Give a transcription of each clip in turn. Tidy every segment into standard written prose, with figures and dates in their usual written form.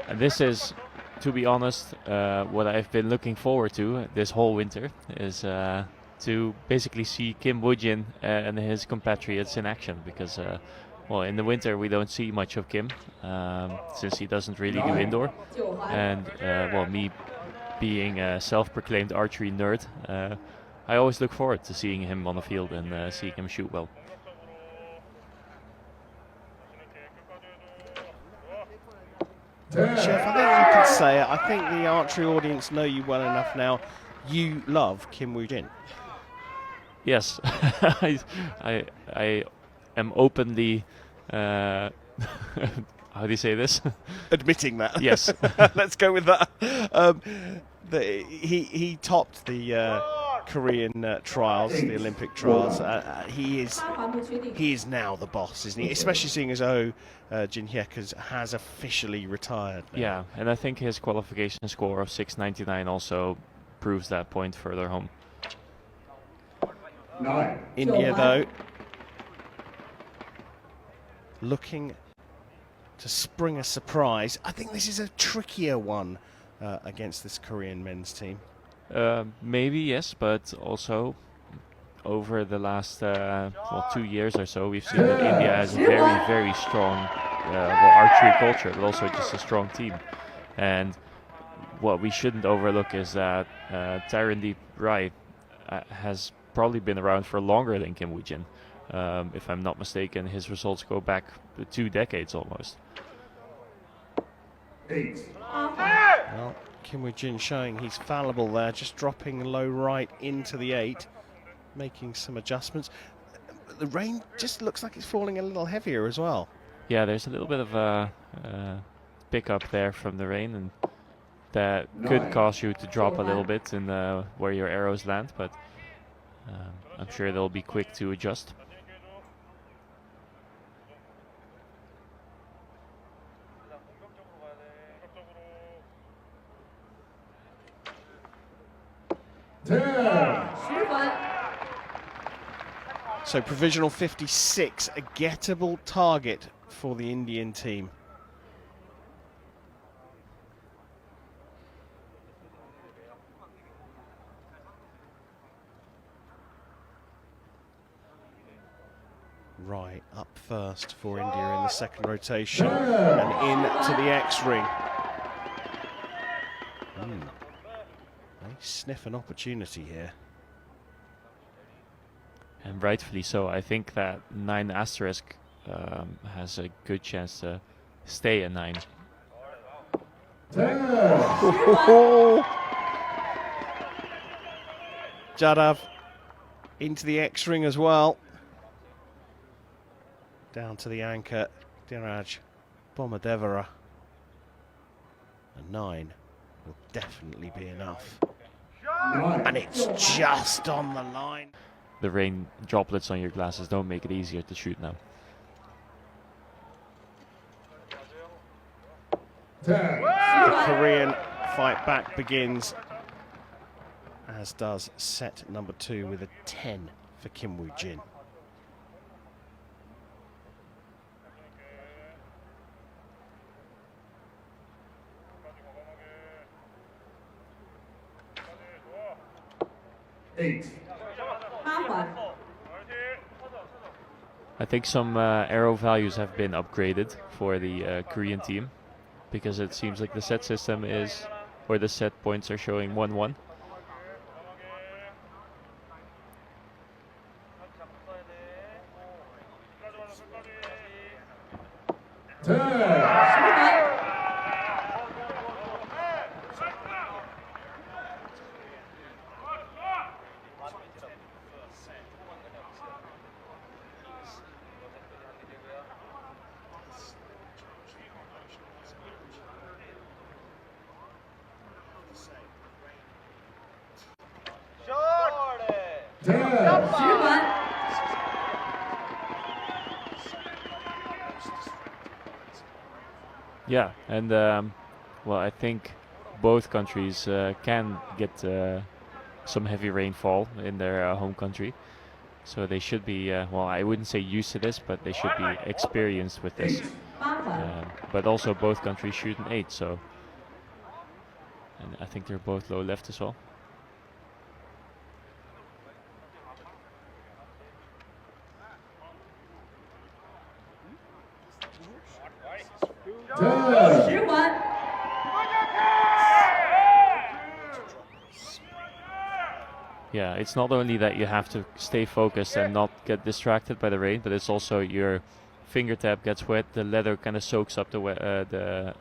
And this is, to be honest, what I've been looking forward to this whole winter, is to basically see Kim Woo-jin and his compatriots in action, because well, in the winter we don't see much of Kim, since he doesn't really do indoor, and well, me being a self-proclaimed archery nerd, I always look forward to seeing him on the field and seeing him shoot well. Chef, I think you can say it. I think the archery audience know you well enough now. You love Kim Woo-jin. Yes, I am openly, how do you say this? Admitting that. Yes. Let's go with that. He topped the Korean trials, the Olympic trials. He is now the boss, isn't he? Especially seeing as though Jin Hyek has officially retired now. Yeah, and I think his qualification score of 699 also proves that point further home. India, though, looking to spring a surprise. I think this is a trickier one against this Korean men's team. Maybe, yes, but also over the last 2 years or so, we've seen that India has a very, very strong archery culture, but also just a strong team. And what we shouldn't overlook is that Tarandeep Rai has probably been around for longer than Kim Woo-jin. If I'm not mistaken, his results go back 2 decades almost. Well, Kim Woo-jin showing he's fallible there, just dropping low right into the 8, making some adjustments. The rain just looks like it's falling a little heavier as well. Yeah, there's a little bit of a pickup there from the rain, and that could cause you to drop a little bit in where your arrows land, but I'm sure they'll be quick to adjust. So provisional 56, a gettable target for the Indian team. Right, up first for India in the second rotation, and into the X-ring. They sniff an opportunity here. And rightfully so. I think that 9 asterisk has a good chance to stay a 9. Jadav into the X-ring as well. Down to the anchor, Dheeraj Bomadevara. A 9 will definitely be enough. And it's just on the line. The rain droplets on your glasses don't make it easier to shoot now. The Korean fight back begins, as does set number 2 with a 10 for Kim Woo-jin. I think some arrow values have been upgraded for the Korean team, because it seems like the set system is, or the set points are showing 1-1. Yeah, and well, I think both countries can get some heavy rainfall in their home country. So they should be, well, I wouldn't say used to this, but they should be experienced with this. But also both countries shoot an 8, so. And I think they're both low left as well. Yeah, it's not only that you have to stay focused and not get distracted by the rain, but it's also your fingertip gets wet, the leather kind of soaks up the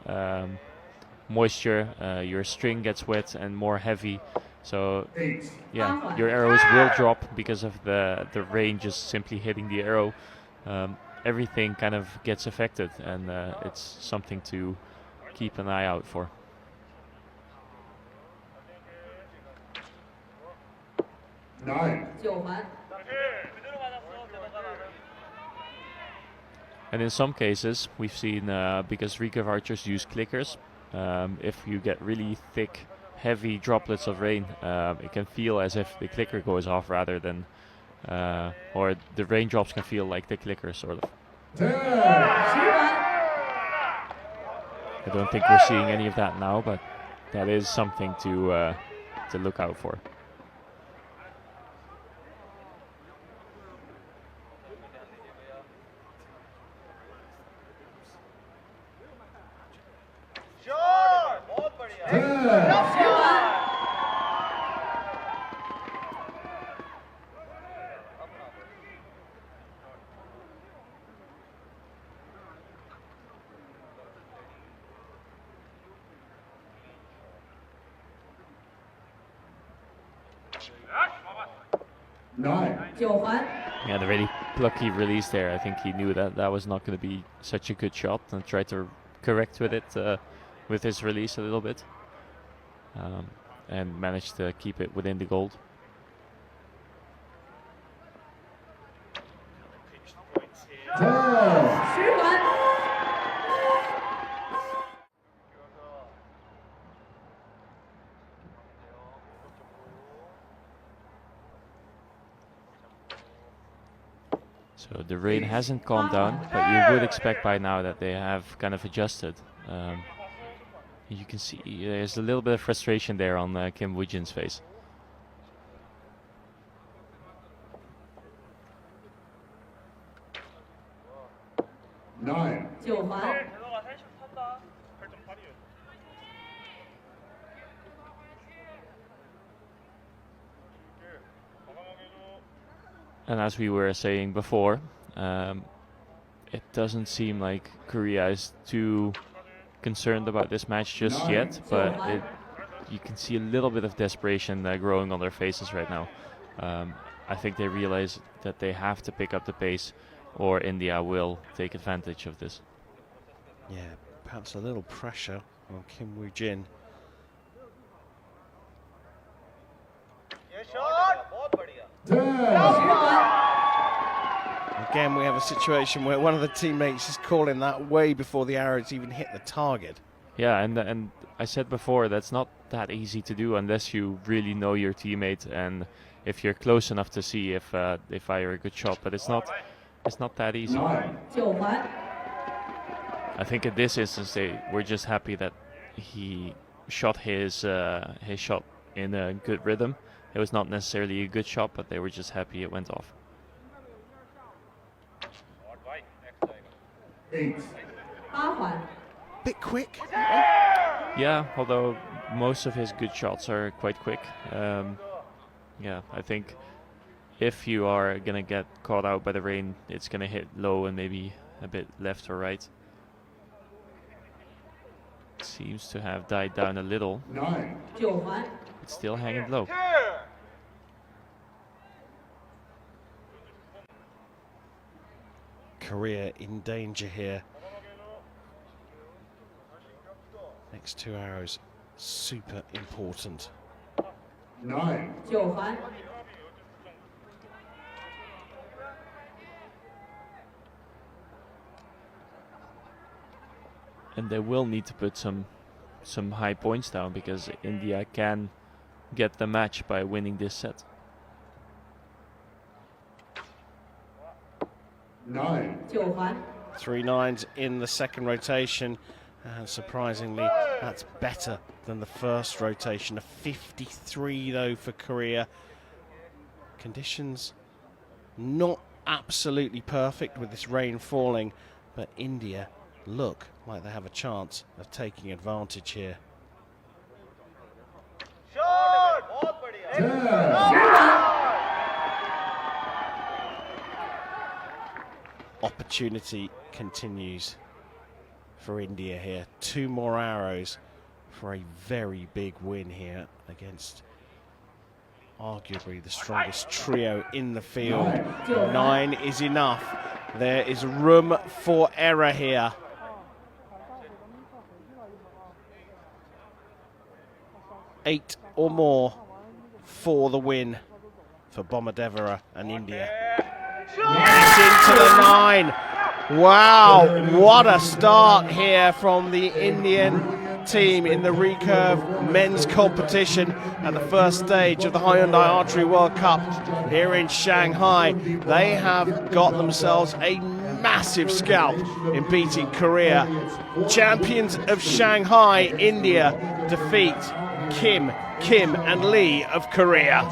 moisture, your string gets wet and more heavy. So yeah, your arrows will drop because of the rain just simply hitting the arrow. Everything kind of gets affected, and it's something to keep an eye out for. And in some cases, we've seen, because recurve archers use clickers, if you get really thick, heavy droplets of rain, it can feel as if the clicker goes off rather than, or the raindrops can feel like the clicker, sort of. I don't think we're seeing any of that now, but that is something to look out for. Yeah, the really plucky release there. I think he knew that that was not going to be such a good shot and tried to correct with it, with his release a little bit, and managed to keep it within the gold. So the rain hasn't calmed down, but you would expect by now that they have kind of adjusted. You can see there's a little bit of frustration there on Kim Woo-jin's face. And as we were saying before, it doesn't seem like Korea is too concerned about this match just yet, but you can see a little bit of desperation growing on their faces right now. I think they realize that they have to pick up the pace, or India will take advantage of this. Yeah, perhaps a little pressure on Kim Woo-jin. Again, we have a situation where one of the teammates is calling that way before the arrows even hit the target. Yeah, and I said before, that's not that easy to do unless you really know your teammate and if you're close enough to see if they fire a good shot. But it's not that easy. I think in this instance, we're just happy that he shot his shot in a good rhythm. It was not necessarily a good shot, but they were just happy it went off. Bit quick. Yeah, although most of his good shots are quite quick. Yeah, I think if you are going to get caught out by the rain, it's going to hit low and maybe a bit left or right. It seems to have died down a little. It's still hanging low. Korea in danger here. Next two arrows, super important. And they will need to put some high points down because India can get the match by winning this set. 9. 9环 3 9s in the second rotation, and surprisingly that's better than the first rotation. A 53 though for Korea. Conditions not absolutely perfect with this rain falling, but India look like they have a chance of taking advantage here. 10. Opportunity continues for India here. 2 more arrows for a very big win here against arguably the strongest trio in the field. 9 is enough. There is room for error here. Eight or more for the win for Bomadevara and India. Yes, into the 9. Wow, what a start here from the Indian team in the recurve men's competition at the first stage of the Hyundai Archery World Cup here in Shanghai. They have got themselves a massive scalp in beating Korea. Champions of Shanghai, India defeat Kim and Lee of Korea.